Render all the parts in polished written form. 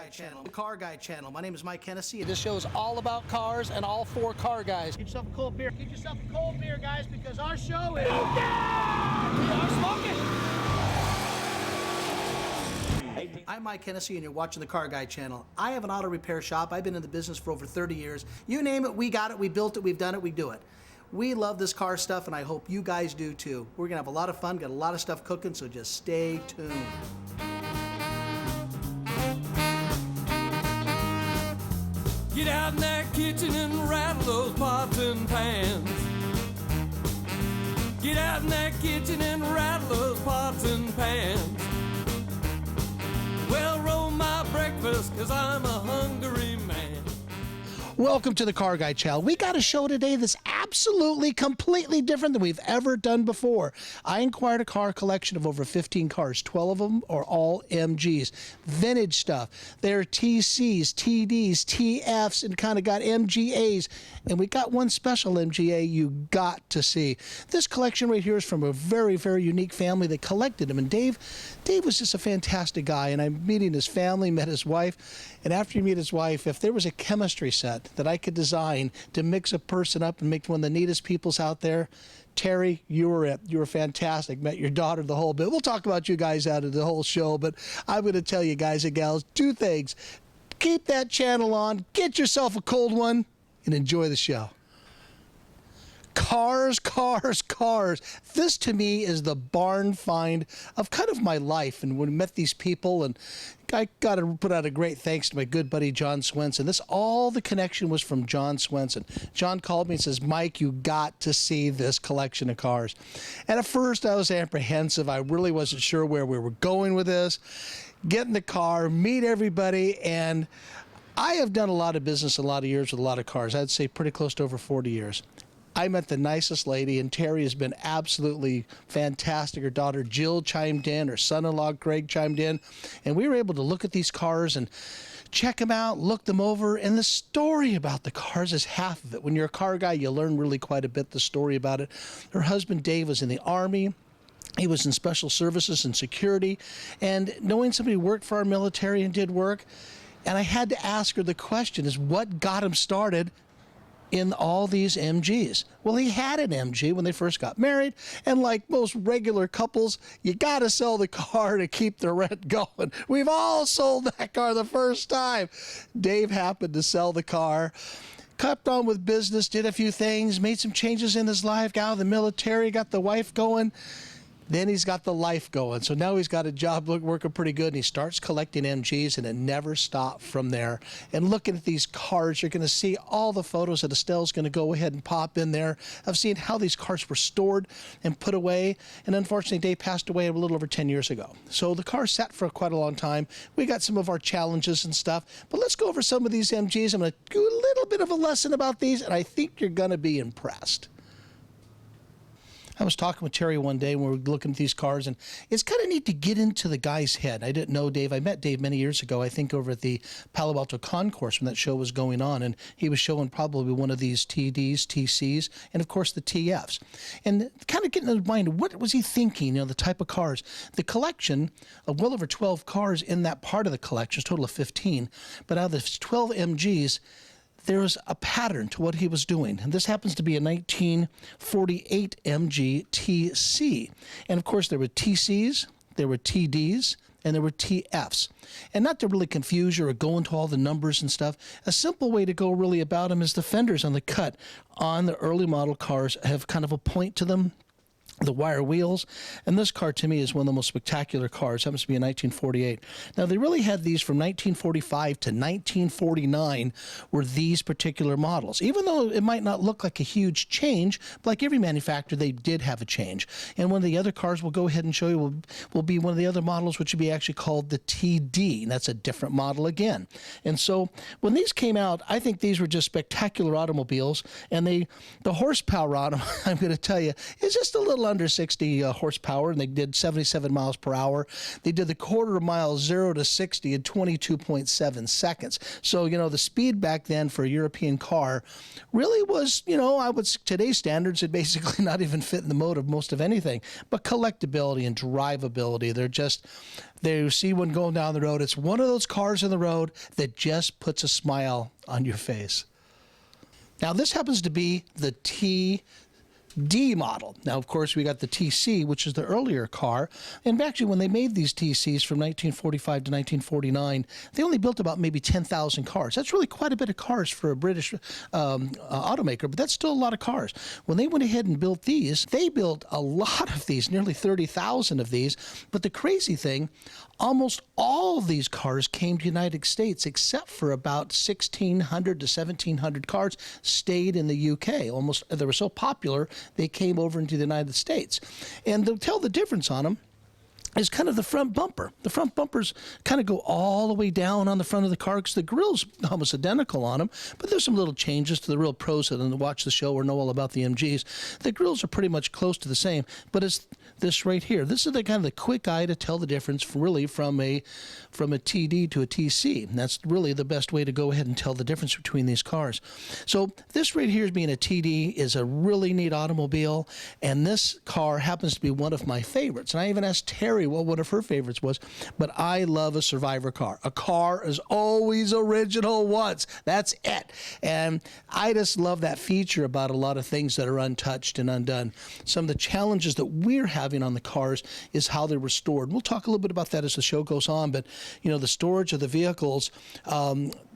Guy channel. The Car Guy channel. My name is Mike Hennessy. This show is all about cars and all four car guys. Get yourself a cold beer. Get yourself a cold beer, guys, because our show is... We are smoking! I'm Mike Hennessy, and you're watching the Car Guy channel. I have an auto repair shop. I've been in the business for over 30 years. You name it, we got it, we built it, we've done it, we do it. We love this car stuff, and I hope you guys do too. We're gonna have a lot of fun, got a lot of stuff cooking, so just stay tuned. Get out in that kitchen and rattle those pots and pans. Get out in that kitchen and rattle those pots and pans. Well, roll my breakfast, 'cause I'm a hungry man. Welcome to the Car Guy channel. We got a show today that's absolutely, completely different than we've ever done before. I inquired a car collection of over 15 cars. 12 of them are all MGs. Vintage stuff. They're TCs, TDs, TFs, and kind of got MGAs. And we got one special MGA you got to see. This collection right here is from a very, very unique family that collected them. And Dave was just a fantastic guy. And I'm meeting his family, met his wife. And after you meet his wife, if there was a chemistry set that I could design to mix a person up and make one of the neatest peoples out there, Terry, you were it. You were fantastic. Met your daughter, the whole bit. We'll talk about you guys out of the whole show, but I'm going to tell you guys and gals, two things. Keep that channel on, get yourself a cold one, and enjoy the show. Cars, cars, cars. This to me is the barn find of kind of my life. And when we met these people, and I got to put out a great thanks to my good buddy John Swenson. All the connection was from John Swenson. John called me and says, Mike, you got to see this collection of cars. And at first I was apprehensive. I really wasn't sure where we were going with this. Get in the car, meet everybody, and I have done a lot of business, a lot of years with a lot of cars. I'd say pretty close to over 40 years. I met the nicest lady, and Terry has been absolutely fantastic. Her daughter Jill chimed in, her son-in-law Greg chimed in, and we were able to look at these cars and check them out, look them over, and the story about the cars is half of it. When you're a car guy, you learn really quite a bit, the story about it. Her husband Dave was in the Army. He was in special services and security, and knowing somebody who worked for our military and did work, and I had to ask her the question is what got him started in all these MGs. Well, he had an MG when they first got married, and like most regular couples, you gotta sell the car to keep the rent going. We've all sold that car the first time. Dave happened to sell the car, kept on with business, did a few things, made some changes in his life, got out of the military, got the wife going. Then he's got the life going. So now he's got a job working pretty good, and he starts collecting MGs, and it never stopped from there. And looking at these cars, you're going to see all the photos that Estelle's going to go ahead and pop in there of seeing how these cars were stored and put away. And unfortunately, Dave passed away a little over 10 years ago. So the car sat for quite a long time. We got some of our challenges and stuff. But let's go over some of these MGs. I'm going to do a little bit of a lesson about these, and I think you're going to be impressed. I was talking with Terry one day when we were looking at these cars, and it's kind of neat to get into the guy's head. I didn't know Dave. I met Dave many years ago, I think over at the Palo Alto Concourse when that show was going on, and he was showing probably one of these TDs, TCs, and of course the TFs. And kind of getting in his mind, what was he thinking, you know, the type of cars. The collection of well over 12 cars in that part of the collection, a total of 15, but out of the 12 MGs, there's a pattern to what he was doing. And this happens to be a 1948 MG TC. And of course, there were TCs, there were TDs, and there were TFs. And not to really confuse you or go into all the numbers and stuff, a simple way to go really about them is the fenders on the cut on the early model cars have kind of a point to them, the wire wheels, and this car to me is one of the most spectacular cars. Happens to be a 1948. Now they really had these from 1945 to 1949 were these particular models. Even though it might not look like a huge change, but like every manufacturer, they did have a change. And one of the other cars we'll go ahead and show you will be one of the other models, which would be actually called the TD, and that's a different model again. And so when these came out, I think these were just spectacular automobiles, and the horsepower on them, I'm going to tell you, is just a little little under 60 horsepower, and they did 77 miles per hour. They did the quarter mile 0 to 60 in 22.7 seconds. So, the speed back then for a European car really was, today's standards, it basically not even fit in the mode of most of anything. But collectability and drivability, they see one going down the road. It's one of those cars on the road that just puts a smile on your face. Now, this happens to be the TD model. Now, of course, we got the TC, which is the earlier car. And actually, when they made these TCs from 1945 to 1949, they only built about maybe 10,000 cars. That's really quite a bit of cars for a British automaker, but that's still a lot of cars. When they went ahead and built these, they built a lot of these, nearly 30,000 of these. But the crazy thing, almost all of these cars came to the United States, except for about 1,600 to 1,700 cars stayed in the UK. They were so popular, they came over into the United States. And to tell the difference on them is kind of the front bumper. The front bumpers kind of go all the way down on the front of the car because the grill's almost identical on them, but there's some little changes to the real pros that watch the show or know all about the MGs. The grills are pretty much close to the same, but it's this right here. This is the kind of the quick eye to tell the difference from a TD to a TC. And that's really the best way to go ahead and tell the difference between these cars. So this right here, being a TD, is a really neat automobile, and this car happens to be one of my favorites. And I even asked Terry what one of her favorites was, but I love a survivor car. A car is always original once. That's it. And I just love that feature about a lot of things that are untouched and undone. Some of the challenges that we're having on the cars is how they're restored. We'll talk a little bit about that as the show goes on, but the storage of the vehicles,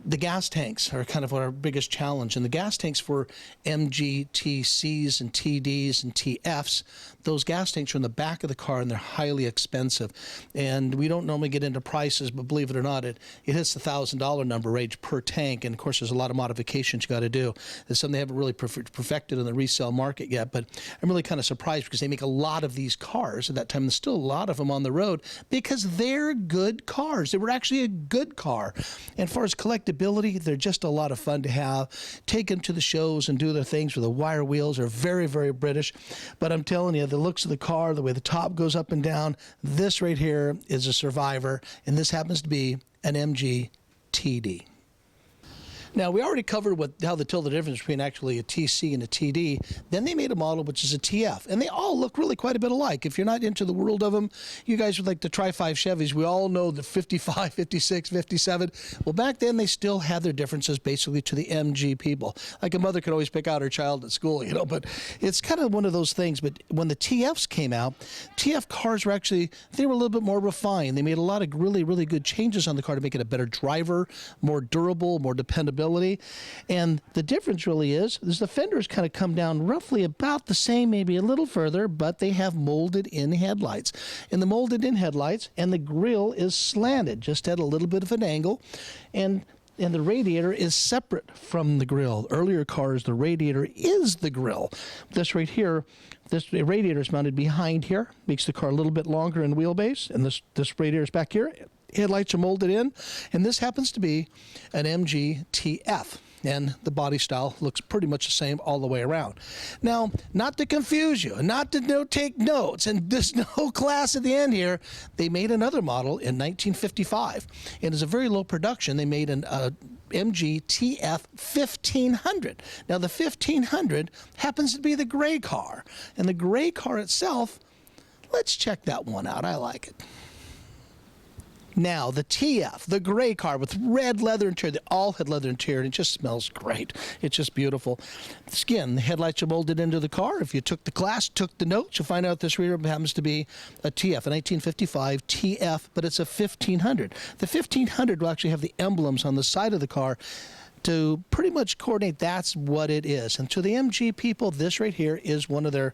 the gas tanks are kind of our biggest challenge. And the gas tanks for MGTCs and TDs and TFs, those gas tanks are in the back of the car, and they're highly expensive. And we don't normally get into prices, but believe it or not, it hits the $1,000 number range per tank. And of course, there's a lot of modifications you got to do. It's something they haven't really perfected in the resale market yet. But I'm really kind of surprised because they make a lot of these cars at that time. There's still a lot of them on the road because they're good cars. They were actually a good car. And as far as collectability, they're just a lot of fun to have. Take them to the shows and do their things with the wire wheels. Are very, very British. But I'm telling you, the looks of the car, the way the top goes up and down, this right here is a survivor, and this happens to be an MG TD. Now, we already covered how they tell the difference between actually a TC and a TD. Then they made a model which is a TF, and they all look really quite a bit alike. If you're not into the world of them, you guys would like the Tri-5 Chevys. We all know the 55, 56, 57. Well, back then, they still had their differences basically to the MG people. Like a mother could always pick out her child at school, but it's kind of one of those things. But when the TFs came out, TF cars were they were a little bit more refined. They made a lot of really, really good changes on the car to make it a better driver, more durable, more dependable. And the difference really is the fenders kind of come down roughly about the same, maybe a little further, but they have molded in headlights. And the molded in headlights and the grille is slanted, just at a little bit of an angle. And the radiator is separate from the grille. Earlier cars, the radiator is the grille. This right here, this radiator is mounted behind here, makes the car a little bit longer in wheelbase. And this radiator is back here. Headlights are molded in, and this happens to be an MG TF, and the body style looks pretty much the same all the way around. Now, not to confuse you, not to take notes, and there's no class at the end here, they made another model in 1955, and it's a very low production. They made an MG TF 1500. Now, the 1500 happens to be the gray car, and the gray car itself, let's check that one out. I like it. Now, the TF, the gray car with red leather interior, they all had leather interior, and it just smells great. It's just beautiful. Again, the headlights are molded into the car. If you took the class, took the notes, you'll find out this rear happens to be a TF, a 1955 TF, but it's a 1500. The 1500 will actually have the emblems on the side of the car to pretty much coordinate that's what it is. And to the MG people, this right here is one of their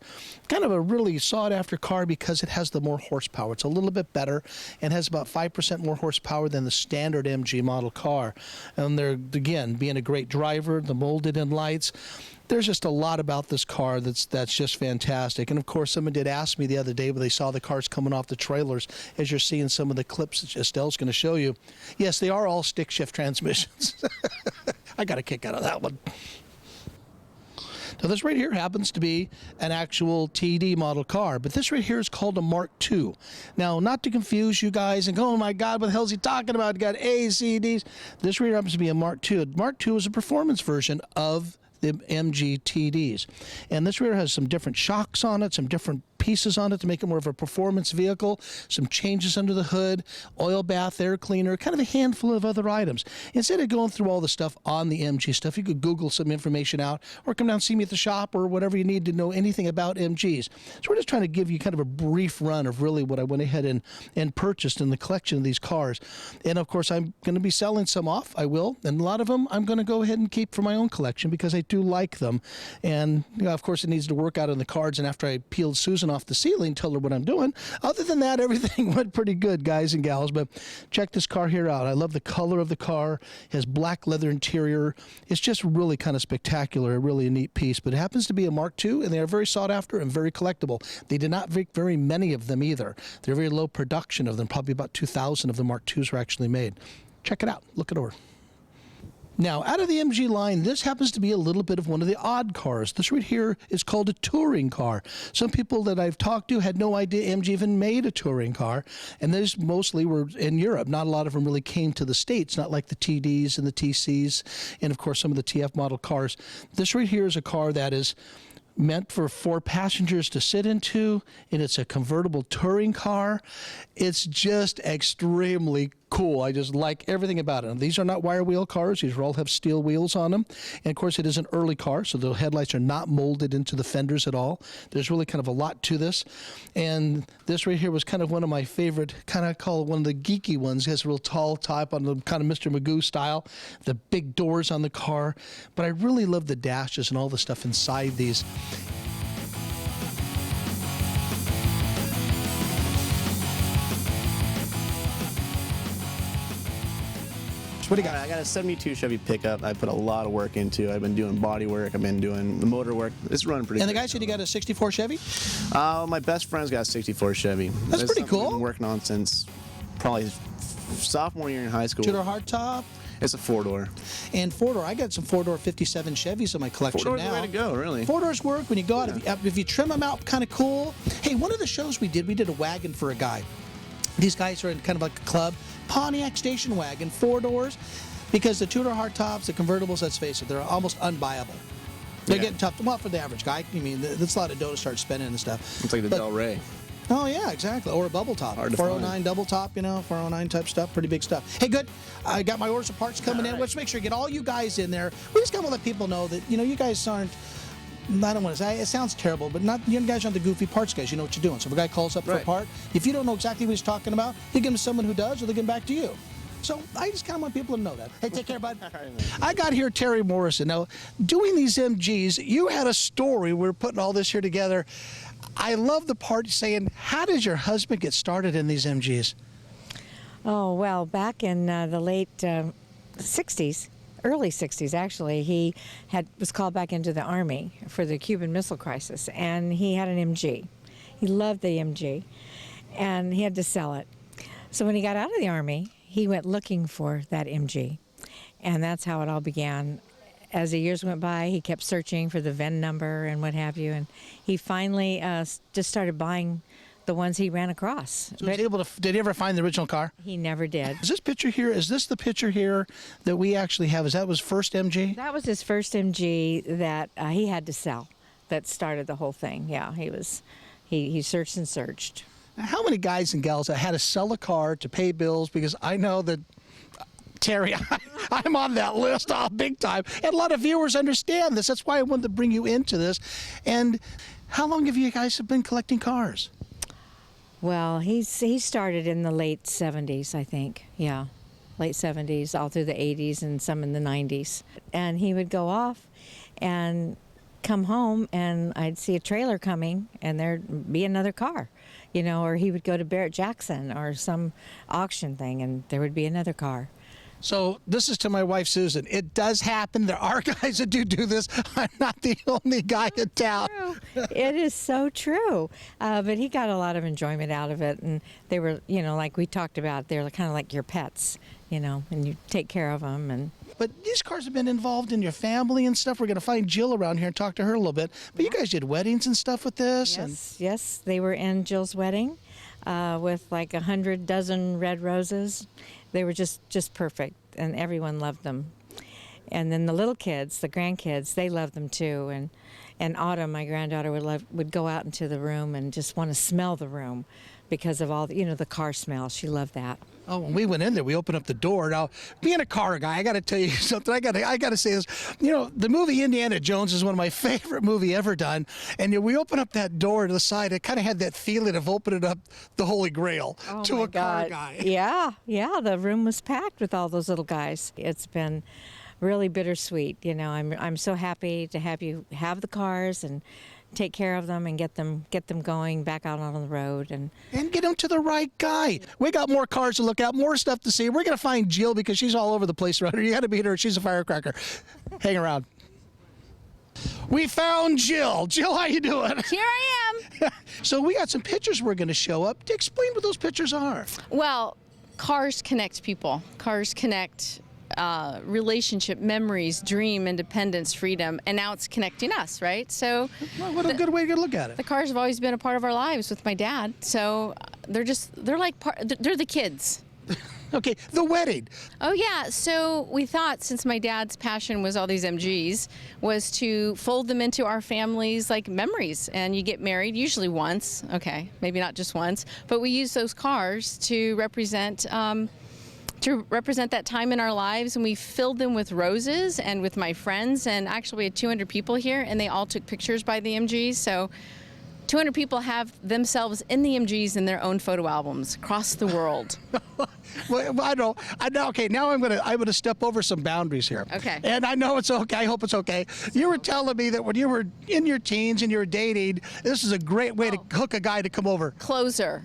kind of a really sought-after car because it has the more horsepower. It's a little bit better and has about 5% more horsepower than the standard MG model car. And they're, again, being a great driver, the molded-in lights. There's just a lot about this car that's just fantastic. And, of course, someone did ask me the other day when they saw the cars coming off the trailers, as you're seeing some of the clips that Estelle's going to show you. Yes, they are all stick-shift transmissions. I got a kick out of that one. Now this right here happens to be an actual TD model car, but this right here is called a Mark II. Now, not to confuse you guys and go, oh my God, what the hell is he talking about? You got A's, C, D's. This right here happens to be a Mark II. Mark II is a performance version of the MG TDs. And this rear has some different shocks on it, some different pieces on it to make it more of a performance vehicle, some changes under the hood, oil bath, air cleaner, kind of a handful of other items. Instead of going through all the stuff on the MG stuff, you could Google some information out or come down and see me at the shop or whatever you need to know anything about MGs. So we're just trying to give you kind of a brief run of really what I went ahead and purchased in the collection of these cars. And of course, I'm going to be selling some off. I will. And a lot of them I'm going to go ahead and keep for my own collection because I do like them. And you know, of course, it needs to work out on the cards. And after I peeled Susan off the ceiling, told her what I'm doing. Other than that, everything went pretty good, guys and gals. But check this car here out. I love the color of the car. It has black leather interior. It's just really kind of spectacular, really a neat piece. But it happens to be a Mark II, and they are very sought after and very collectible. They did not make very many of them either. They're very low production of them. Probably about 2,000 of the Mark IIs were actually made. Check it out. Look it over. Now, out of the MG line, this happens to be a little bit of one of the odd cars. This right here is called a touring car. Some people that I've talked to had no idea MG even made a touring car, and these mostly were in Europe. Not a lot of them really came to the States, not like the TDs and the TCs, and of course some of the TF model cars. This right here is a car that is meant for 4 passengers to sit into, and it's a convertible touring car. It's just extremely cool. I just like everything about it. And these are not wire wheel cars. These all have steel wheels on them. And of course, it is an early car, so the headlights are not molded into the fenders at all. There's really kind of a lot to this. And this right here was kind of one of my favorite, kind of call it one of the geeky ones. It has a real tall top on the kind of Mr. Magoo style, the big doors on the car. But I really love the dashes and all the stuff inside these. What do you got? I got a 72 Chevy pickup. I put a lot of work into. I've been doing body work. I've been doing the motor work. It's running pretty good. And the guy said you got a 64 Chevy? My best friend's got a 64 Chevy. That's pretty cool. I've been working on since probably sophomore year in high school. Two-door hardtop? It's a 4-door. And 4-door, I got some 4-door 57 Chevys in my collection 4-door's now. the way to go, really. 4-doors work when you go out. If you trim them out, kind of cool. Hey, one of the shows we did a wagon for a guy. These guys are in kind of like a club. Pontiac station wagon, 4 doors. Because the two-door hardtops, the convertibles, let's face it, they're almost unbuyable. They're getting tough. Well, for the average guy, I mean, that's a lot of dough to start spending and stuff. It's like the Del Rey. Oh, yeah, exactly. Or a bubble top. 409 double top, 409 type stuff. Pretty big stuff. Hey, good. I got my orders of parts coming in. Let's make sure to get all you guys in there. We just got to let people know that, you guys aren't, I don't want to say, it sounds terrible, but not you guys aren't the goofy parts guys. You know what you're doing. So if a guy calls up for a part, if you don't know exactly what he's talking about, you give him someone who does, or they give him back to you. So I just kind of want people to know that. Hey, take care, bud. I got here Terry Morrison. Now, doing these MGs, you had a story. We're putting all this here together. I love the part saying, how did your husband get started in these MGs? Oh, well, back in the late 60s, early 60s actually, he was called back into the Army for the Cuban Missile Crisis, and he had an MG. He loved the MG, and he had to sell it. So when he got out of the Army, he went looking for that MG, and that's how it all began. As the years went by, he kept searching for the VIN number and what have you, and he finally just started buying the ones he ran across. So did he ever find the original car? He never did. Is this picture here, is this the picture here that we actually have? Is that his first MG? That was his first MG that he had to sell. That started the whole thing. Yeah, he searched and searched. Now, how many guys and gals had to sell a car to pay bills? Because I know that, Terry, I'm on that list big time. And a lot of viewers understand this. That's why I wanted to bring you into this. And how long have you guys been collecting cars? Well, he started in the late 70s, I think. Yeah, late 70s, all through the 80s and some in the 90s. And he would go off and come home, and I'd see a trailer coming, and there'd be another car, or he would go to Barrett-Jackson or some auction thing, and there would be another car. So this is to my wife, Susan. It does happen. There are guys that do this. I'm not the only guy in town. It is so true. But he got a lot of enjoyment out of it. And they were, like we talked about, they're kind of like your pets. and you take care of them. And But these cars have been involved in your family and stuff. We're going to find Jill around here and talk to her a little bit. But you guys did weddings and stuff with this? yes, they were in Jill's wedding with like 100 dozen red roses. They were just perfect, and everyone loved them. And then the little kids, the grandkids, they loved them too. And Autumn, my granddaughter, would go out into the room and just want to smell the room because of all the car smell. She loved that. Oh, when we went in there, we opened up the door. Now, being a car guy, I got to tell you something. I got to say this. The movie Indiana Jones is one of my favorite movie ever done. And we opened up that door to the side. It kind of had that feeling of opening up the Holy Grail to a car guy. Yeah. The room was packed with all those little guys. It's been really bittersweet. I'm so happy to have you have the cars and take care of them and get them going back out on the road and get them to the right guy. We got more cars to look at, more stuff to see. We're gonna find Jill because she's all over the place around here. You got to meet her. She's a firecracker. Hang around. We found Jill. Jill, how you doing? Here I am. So we got some pictures we're going to show up. Explain what those pictures are. Well, cars connect people. Cars connect relationship, memories, dream, independence, freedom, and now it's connecting us, right? So What a good way to look at it. the cars have always been a part of our lives with my dad. So they're the kids. Okay, the wedding. Oh yeah, so we thought, since my dad's passion was all these MGs, was to fold them into our family's like memories. And you get married usually once, okay, maybe not just once, but we use those cars to represent that time in our lives, and we filled them with roses and with my friends. And actually we had 200 people here, and they all took pictures by the MGs. So 200 people have themselves in the MGs in their own photo albums across the world. Well, I know. Okay, now I'm gonna step over some boundaries here. Okay. And I know it's okay. I hope it's okay. You were telling me that when you were in your teens and you were dating, this is a great way to hook a guy to come over. Closer.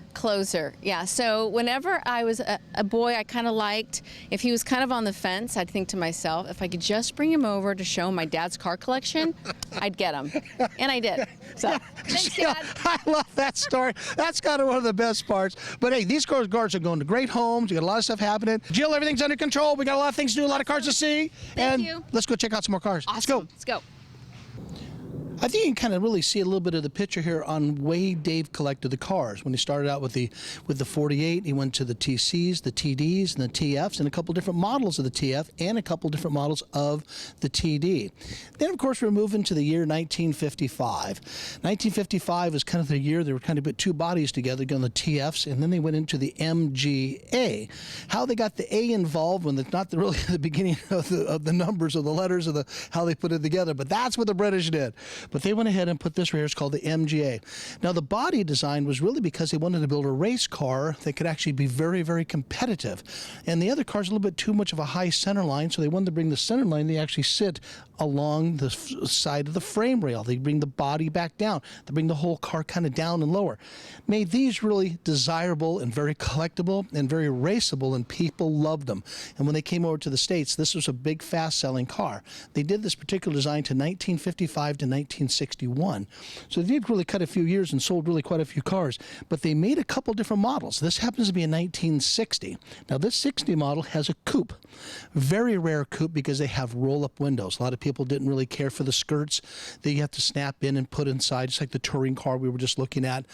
Yeah. So whenever I was a boy, I kind of liked, if he was kind of on the fence, I'd think to myself, if I could just bring him over to show him my dad's car collection, I'd get him. And I did. So thanks, Yeah, Dad. I love that story. That's kind of one of the best parts. But hey, these cars are going to great homes. You got a lot of stuff happening. Jill, everything's under control. We got a lot of things to do, a lot of cars to see. Thank you. Let's go check out some more cars. Awesome. Let's go. Let's go. I think you can kind of really see a little bit of the picture here on way Dave collected the cars. When he started out with the 48, he went to the TCs, the TDs, and the TFs, and a couple different models of the TF and a couple different models of the TD. Then, of course, we're moving to the year 1955. 1955 was kind of the year they were kind of put two bodies together, going the TFs, and then they went into the MGA. How they got the A involved when it's not really the beginning of the numbers or the letters of how they put it together, but that's what the British did. But they went ahead and put this right here. It's called the MGA. Now, the body design was really because they wanted to build a race car that could actually be very, very competitive. And the other car's a little bit too much of a high center line, so they wanted to bring the center line. They actually sit along the side of the frame rail. They bring the body back down. They bring the whole car kind of down and lower. Made these really desirable and very collectible and very raceable, and people loved them. And when they came over to the States, this was a big, fast-selling car. They did this particular design to 1955 to 1961. So they did really cut a few years and sold really quite a few cars. But they made a couple different models. This happens to be a 1960. Now, this 60 model has a coupe. Very rare coupe because they have roll-up windows. A lot of people didn't really care for the skirts that you have to snap in and put inside, just like the touring car we were just looking at.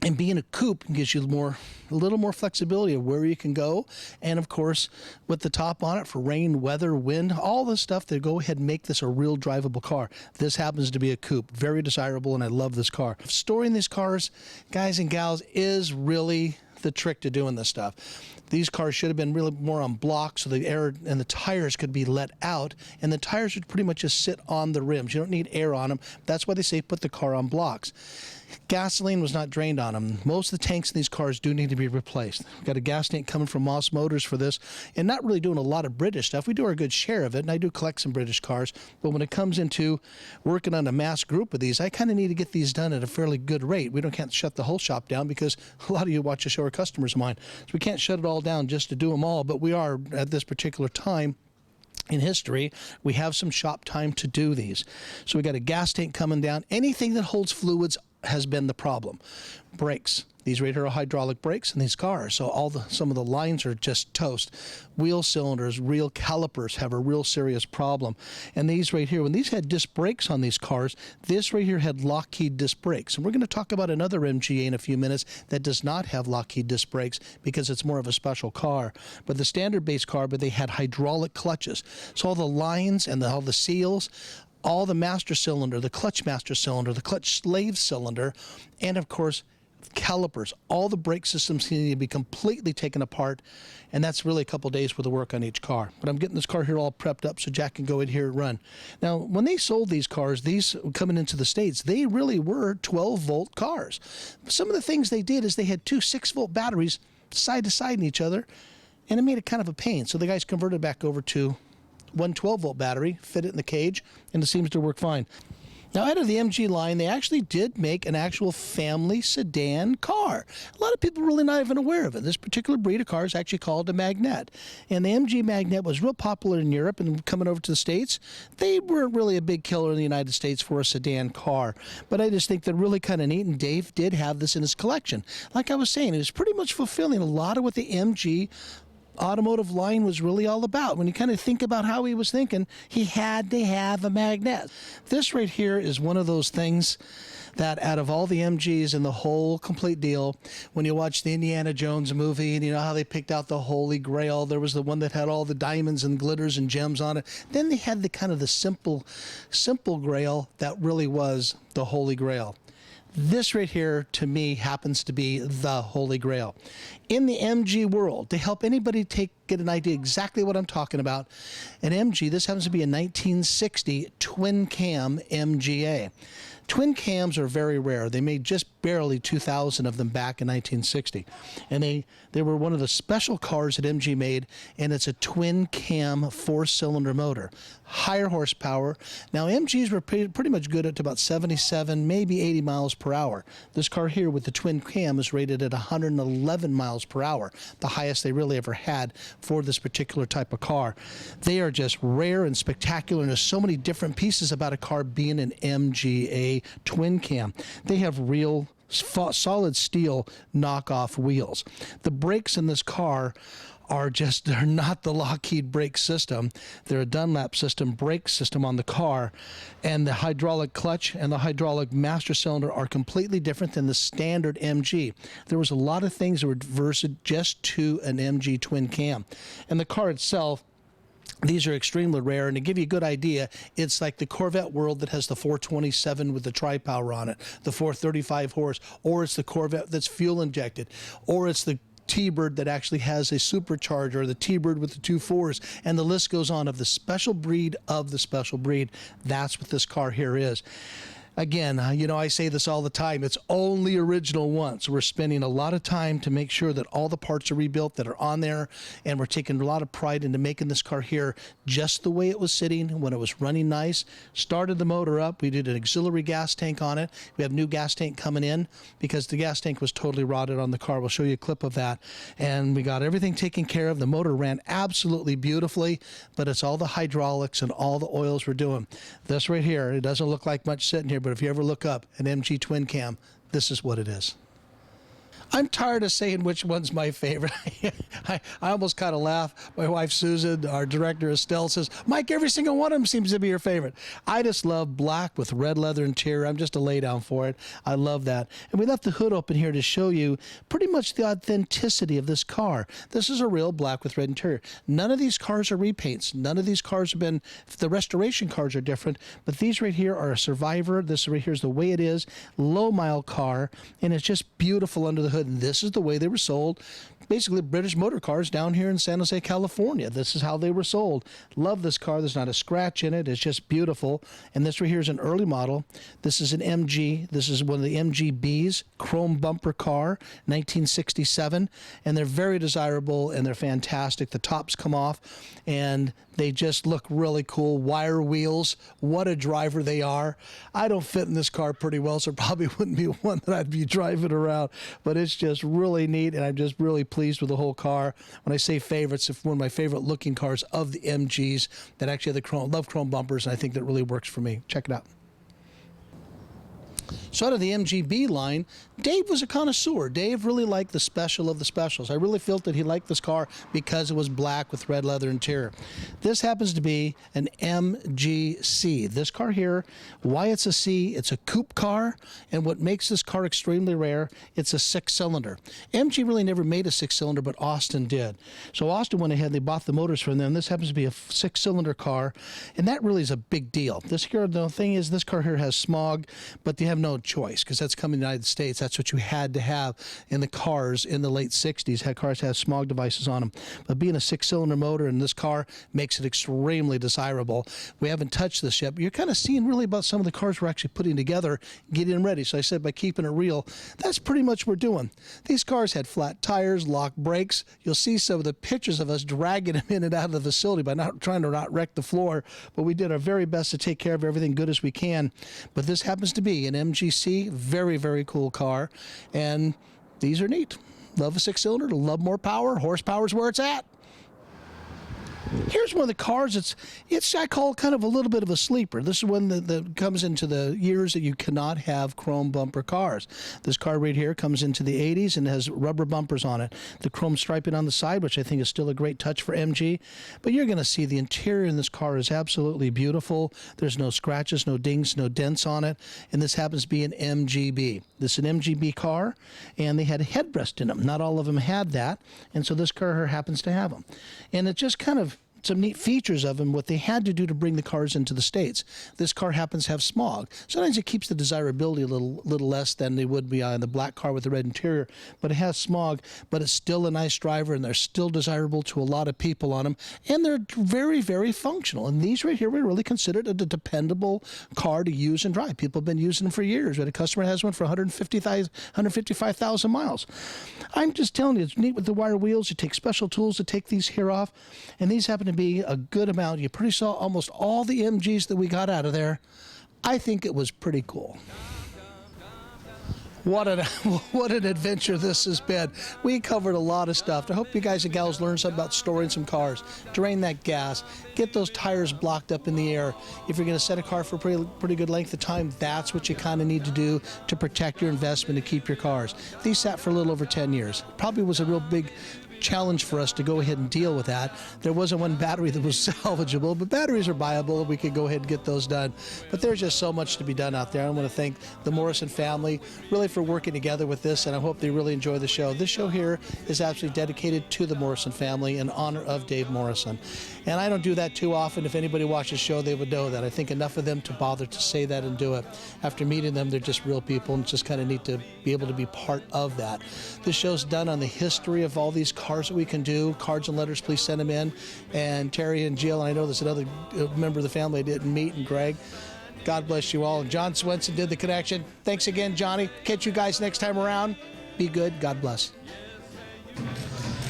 And being a coupe gives you a little more flexibility of where you can go. And of course, with the top on it for rain, weather, wind, all the stuff, they go ahead and make this a real drivable car. This happens to be a coupe. Very desirable, and I love this car. Storing these cars, guys and gals, is really the trick to doing this stuff. These cars should have been really more on blocks so the air and the tires could be let out, and the tires would pretty much just sit on the rims. You don't need air on them. That's why they say put the car on blocks. Gasoline was not drained on them. Most of the tanks in these cars do need to be replaced. We've got a gas tank coming from Moss Motors for this, and not really doing a lot of British stuff. We do our good share of it, and I do collect some British cars, but when it comes into working on a mass group of these, I kind of need to get these done at a fairly good rate. We can't shut the whole shop down because a lot of you watch the show are customers of mine, so we can't shut it all down just to do them all, but we are at this particular time in history, we have some shop time to do these. So we got a gas tank coming down. Anything that holds fluids has been the problem? Brakes. These right here are hydraulic brakes in these cars, so some of the lines are just toast. Wheel cylinders, real calipers have a real serious problem. And these right here, when these had disc brakes on these cars, this right here had Lockheed disc brakes. And we're going to talk about another MGA in a few minutes that does not have Lockheed disc brakes because it's more of a special car. But the standard base car, but they had hydraulic clutches. So all the lines and all the seals, all the master cylinder, the clutch master cylinder, the clutch slave cylinder, and of course, calipers, all the brake systems need to be completely taken apart, and that's really a couple days worth of work on each car. But I'm getting this car here all prepped up so Jack can go in here and run. Now, when they sold these cars, these coming into the States, they really were 12-volt cars. Some of the things they did is they had two 6-volt batteries side to side in each other, and it made it kind of a pain. So the guys converted back over to one 12-volt battery, fit it in the cage, and it seems to work fine. Now, out of the MG line, they actually did make an actual family sedan car. A lot of people really not even aware of it. This particular breed of car is actually called a Magnette. And the MG Magnette was real popular in Europe, and coming over to the States, they weren't really a big killer in the United States for a sedan car. But I just think they're really kind of neat, and Dave did have this in his collection. Like I was saying, it was pretty much fulfilling a lot of what the MG automotive line was really all about. When you kind of think about how he was thinking, he had to have a Magnette. This right here is one of those things that out of all the MGs and the whole complete deal, when you watch the Indiana Jones movie and you know how they picked out the Holy Grail, there was the one that had all the diamonds and glitters and gems on it. Then they had the kind of the simple Grail that really was the Holy Grail. This right here, to me, happens to be the Holy Grail. In the MG world, to help anybody get an idea exactly what I'm talking about, an MG, this happens to be a 1960 twin cam MGA. Twin cams are very rare. They made just barely 2,000 of them back in 1960. And they were one of the special cars that MG made, and it's a twin cam 4-cylinder motor. Higher horsepower. Now, MGs were pretty much good at about 77, maybe 80 miles per hour. This car here with the twin cam is rated at 111 miles per hour, the highest they really ever had for this particular type of car. They are just rare and spectacular, and there's so many different pieces about a car being an MGA twin cam. They have real solid steel knockoff wheels. The brakes in this car they're not the Lockheed brake system. They're a Dunlop system brake system on the car, and the hydraulic clutch and the hydraulic master cylinder are completely different than the standard MG. There was a lot of things that were versed just to an MG twin cam. And the car itself, these are extremely rare, and to give you a good idea, it's like the Corvette world that has the 427 with the tri-power on it, the 435 horse, or it's the Corvette that's fuel injected, or it's the T-Bird that actually has a supercharger, the T-Bird with the 2.4s, and the list goes on of the special breed of the special breed. That's what this car here is. Again, I say this all the time, it's only original once. We're spending a lot of time to make sure that all the parts are rebuilt that are on there, and we're taking a lot of pride into making this car here just the way it was sitting when it was running nice. Started the motor up. We did an auxiliary gas tank on it. We have new gas tank coming in because the gas tank was totally rotted on the car. We'll show you a clip of that. And we got everything taken care of. The motor ran absolutely beautifully, but it's all the hydraulics and all the oils we're doing. This right here, it doesn't look like much sitting here, but if you ever look up an MG twin cam, this is what it is. I'm tired of saying which one's my favorite. I almost kind of laugh. My wife Susan, our director Estelle, says, Mike, every single one of them seems to be your favorite. I just love black with red leather interior. I'm just a lay down for it. I love that. And we left the hood open here to show you pretty much the authenticity of this car. This is a real black with red interior. None of these cars are repaints. None of these cars have been, the restoration cars are different, but these right here are a survivor. This right here is the way it is. Low mile car, and it's just beautiful under the hood. And this is the way they were sold. Basically, British motor cars down here in San Jose, California. This is how they were sold. Love this car. There's not a scratch in it. It's just beautiful. And this right here is an early model. This is an MG. This is one of the MGBs, chrome bumper car, 1967. And they're very desirable, and they're fantastic. The tops come off, and they just look really cool. Wire wheels. What a driver they are. I don't fit in this car pretty well, so it probably wouldn't be one that I'd be driving around. But it's just really neat, and I'm just really pleased with the whole car. When I say favorites, it's one of my favorite looking cars of the MGs that actually have the chrome bumpers, and I think that really works for me. Check it out. So out of the MGB line, Dave was a connoisseur. Dave really liked the special of the specials. I really felt that he liked this car because it was black with red leather interior. This happens to be an MGC. This car here, why it's a C, it's a coupe car, and what makes this car extremely rare, it's a 6-cylinder. MG really never made a 6-cylinder, but Austin did. So Austin went ahead and they bought the motors from them. This happens to be a 6-cylinder car, and that really is a big deal. This car, the thing is, this car here has smog, but they have no choice because that's coming to the United States. That's what you had to have in the cars in the late 60s. Cars had smog devices on them. But being a 6-cylinder motor in this car makes it extremely desirable. We haven't touched this yet, but you're kind of seeing really about some of the cars we're actually putting together, getting them ready. So I said by keeping it real, that's pretty much what we're doing. These cars had flat tires, lock brakes. You'll see some of the pictures of us dragging them in and out of the facility by not trying to not wreck the floor, but we did our very best to take care of everything good as we can. But this happens to be an MGC, very, very cool car, and these are neat. Love a 6-cylinder, love more power. Horsepower's where it's at. Here's one of the cars. It's I call kind of a little bit of a sleeper. This is one that comes into the years that you cannot have chrome bumper cars. This car right here comes into the 80s and has rubber bumpers on it. The chrome striping on the side, which I think is still a great touch for MG. But you're going to see the interior in this car is absolutely beautiful. There's no scratches, no dings, no dents on it. And this happens to be an MGB. This is an MGB car, and they had a headrest in them. Not all of them had that, and so this car here happens to have them. And it just kind of some neat features of them, what they had to do to bring the cars into the States. This car happens to have smog. Sometimes it keeps the desirability a little less than they would be on the black car with the red interior, but it has smog, but it's still a nice driver, and they're still desirable to a lot of people on them, and they're very, very functional. And these right here, we really considered a dependable car to use and drive. People have been using them for years. We had a customer that has one for 155,000 miles. I'm just telling you, it's neat with the wire wheels. You take special tools to take these here off, and these happen to be a good amount. You pretty saw almost all the MGs that we got out of there. I think it was pretty cool. What an adventure this has been. We covered a lot of stuff. I hope you guys and gals learned something about storing some cars. Drain that gas. Get those tires blocked up in the air. If you're going to set a car for a pretty good length of time, that's what you kind of need to do to protect your investment and keep your cars. These sat for a little over 10 years. Probably was a real big challenge for us to go ahead and deal with that. There wasn't one battery that was salvageable, but batteries are buyable. We could go ahead and get those done. But there's just so much to be done out there. I want to thank the Morrison family really for working together with this, and I hope they really enjoy the show. This show here is absolutely dedicated to the Morrison family in honor of Dave Morrison. And I don't do that too often. If anybody watches the show, they would know that. I think enough of them to bother to say that and do it. After meeting them, they're just real people, and it's just kind of neat to be able to be part of that. This show's done on the history of all these cars that we can do. Cards and letters, please send them in. And Terry and Jill, and I know there's another member of the family I didn't meet, and Greg. God bless you all. And John Swenson did the connection. Thanks again, Johnny. Catch you guys next time around. Be good. God bless.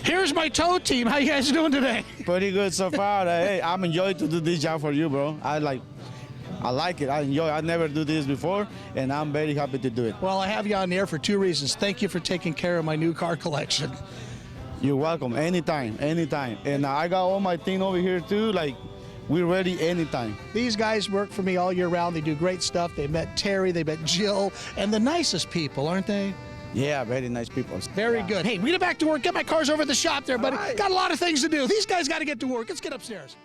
Here's my tow team. How you guys doing today? Pretty good so far. Hey, I'm enjoying to do this job for you, bro. I like it. I enjoy it. I never do this before, and I'm very happy to do it. Well, I have you on the air for two reasons. Thank you for taking care of my new car collection. You're welcome. Anytime, anytime. And I got all my team over here too. Like, we're ready anytime. These guys work for me all year round. They do great stuff. They met Terry, they met Jill, and the nicest people, aren't they? Yeah, very nice people. Very good. Hey, we get back to work. Get my cars over at the shop there, buddy. Right. Got a lot of things to do. These guys got to get to work. Let's get upstairs.